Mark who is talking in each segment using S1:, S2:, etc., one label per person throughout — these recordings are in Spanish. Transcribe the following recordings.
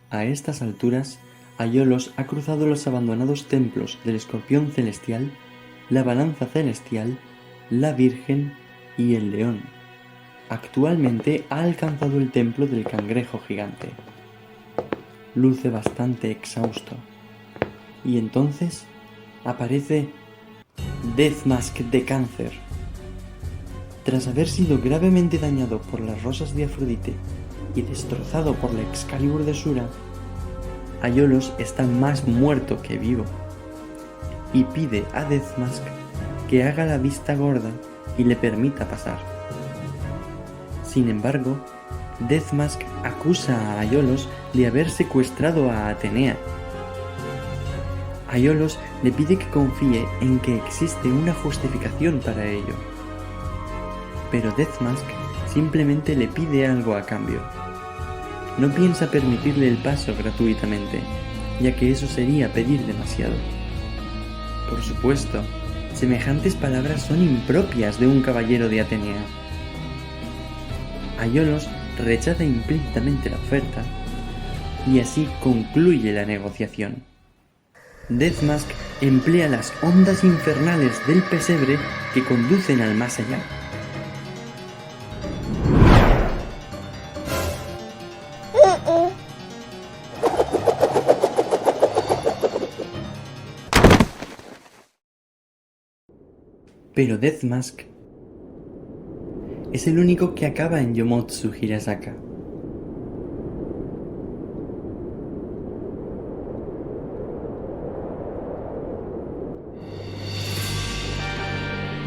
S1: A estas alturas, Aiolos ha cruzado los abandonados templos del Escorpión Celestial, la Balanza Celestial, la Virgen y el León. Actualmente ha alcanzado el templo del Cangrejo Gigante. Luce bastante exhausto. Y entonces aparece Deathmask de Cáncer. Tras haber sido gravemente dañado por las rosas de Afrodite y destrozado por la Excalibur de Shura, Aiolos está más muerto que vivo y pide a Deathmask que haga la vista gorda y le permita pasar. Sin embargo, Deathmask acusa a Aiolos de haber secuestrado a Atenea. Aiolos le pide que confíe en que existe una justificación para ello, pero Deathmask simplemente le pide algo a cambio. No piensa permitirle el paso gratuitamente, ya que eso sería pedir demasiado. Por supuesto, semejantes palabras son impropias de un caballero de Atenea. Aiolos rechaza implícitamente la oferta, y así concluye la negociación. Deathmask emplea las ondas infernales del pesebre que conducen al más allá. Pero Deathmask es el único que acaba en Yomotsu Hirasaka.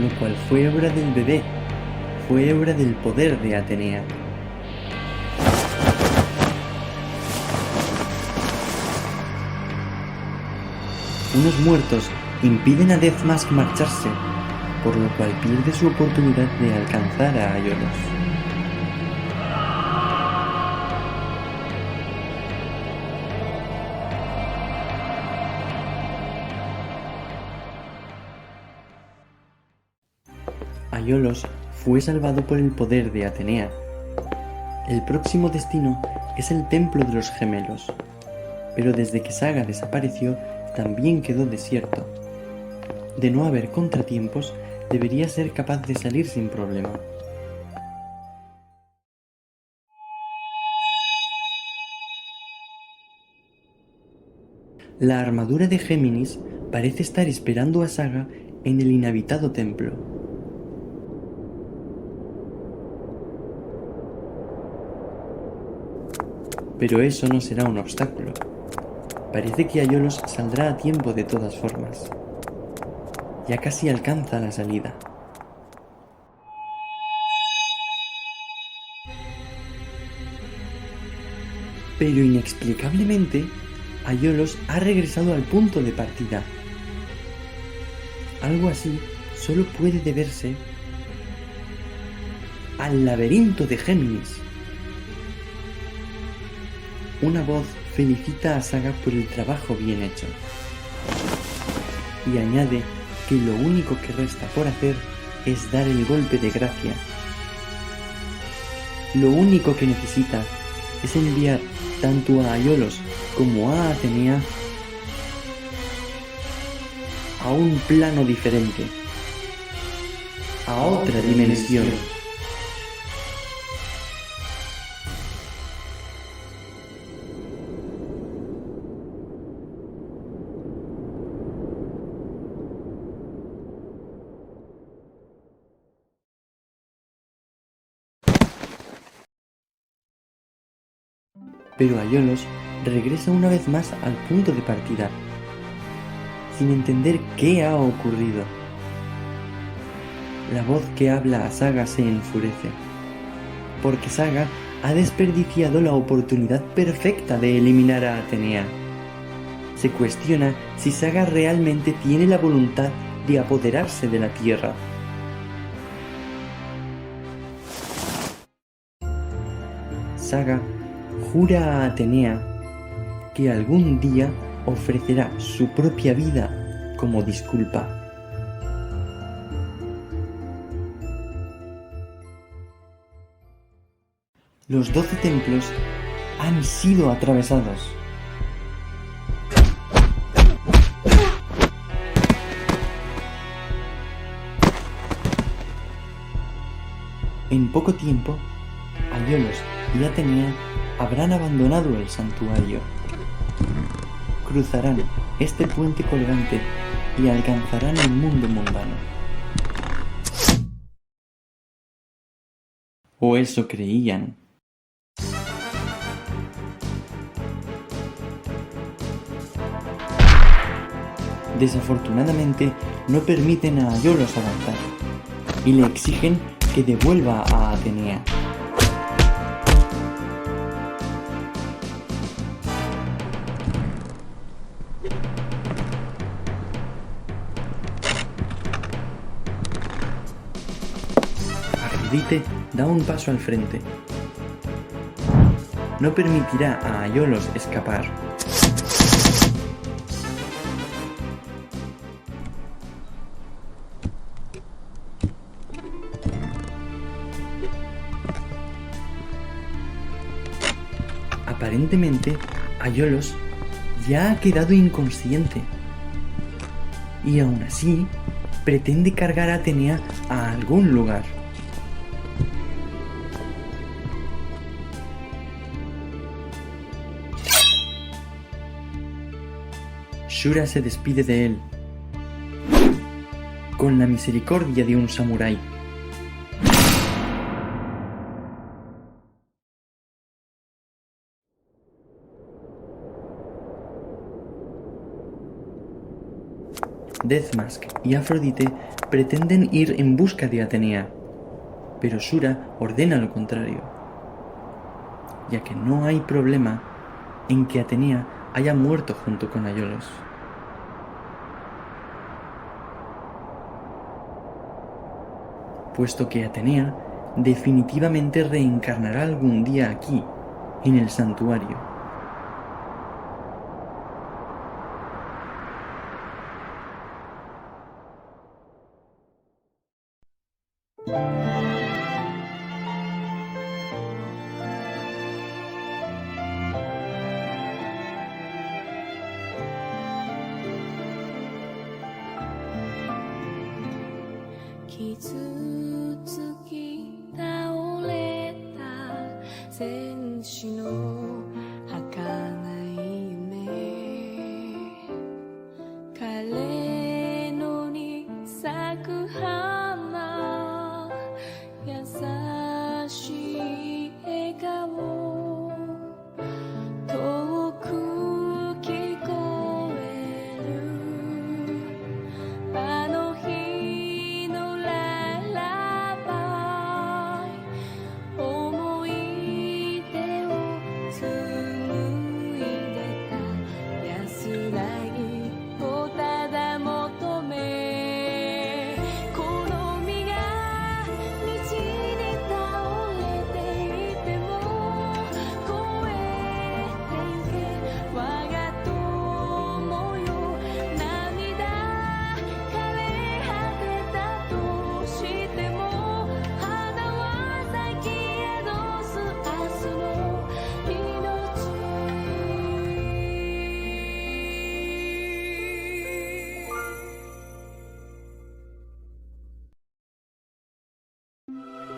S1: Lo cual fue obra del bebé, fue obra del poder de Atenea. Unos muertos impiden a Deathmask marcharse, por lo cual pierde su oportunidad de alcanzar a Aiolos. Aiolos fue salvado por el poder de Atenea. El próximo destino es el Templo de los Gemelos, pero desde que Saga desapareció también quedó desierto. De no haber contratiempos, debería ser capaz de salir sin problema. La armadura de Géminis parece estar esperando a Saga en el inhabitado templo. Pero eso no será un obstáculo. Parece que Aiolos saldrá a tiempo de todas formas. Ya casi alcanza la salida. Pero inexplicablemente, Aiolos ha regresado al punto de partida. Algo así solo puede deberse al laberinto de Géminis. Una voz felicita a Saga por el trabajo bien hecho y añade que lo único que resta por hacer es dar el golpe de gracia. Lo único que necesita es enviar tanto a Aiolos como a Atenea a un plano diferente, a otra dimensión. Pero Aiolos regresa una vez más al punto de partida, sin entender qué ha ocurrido. La voz que habla a Saga se enfurece, porque Saga ha desperdiciado la oportunidad perfecta de eliminar a Atenea. Se cuestiona si Saga realmente tiene la voluntad de apoderarse de la Tierra. Saga jura a Atenea que algún día ofrecerá su propia vida como disculpa. Los 12 templos han han sido atravesados. En poco tiempo, Aiolos y Atenea habrán abandonado el santuario. Cruzarán este puente colgante y alcanzarán el mundo mundano. O eso creían. Desafortunadamente, no permiten a Aiolos avanzar y le exigen que devuelva a Atenea. Afrodite da un paso al frente. No permitirá a Aiolos escapar. Aparentemente, Aiolos ya ha quedado inconsciente. Y aún así, pretende cargar a Atenea a algún lugar. Shura se despide de él, con la misericordia de un samurái. Deathmask y Afrodite pretenden ir en busca de Atenea, pero Shura ordena lo contrario, ya que no hay problema en que Atenea haya muerto junto con Aiolos. Puesto que Atenea definitivamente reencarnará algún día aquí, en el santuario.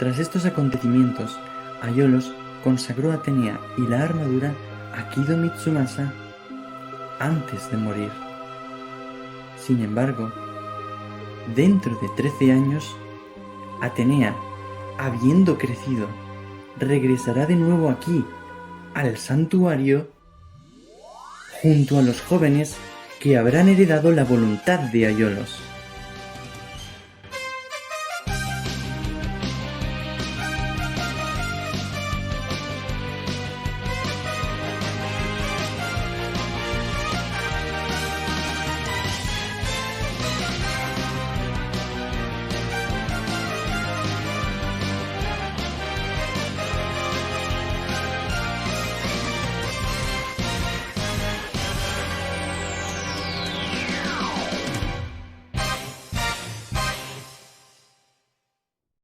S1: Tras estos acontecimientos, Aiolos consagró a Atenea y la armadura a Kido Mitsumasa antes de morir. Sin embargo, dentro de 13 años, Atenea, habiendo crecido, regresará de nuevo aquí, al santuario, junto a los jóvenes que habrán heredado la voluntad de Aiolos.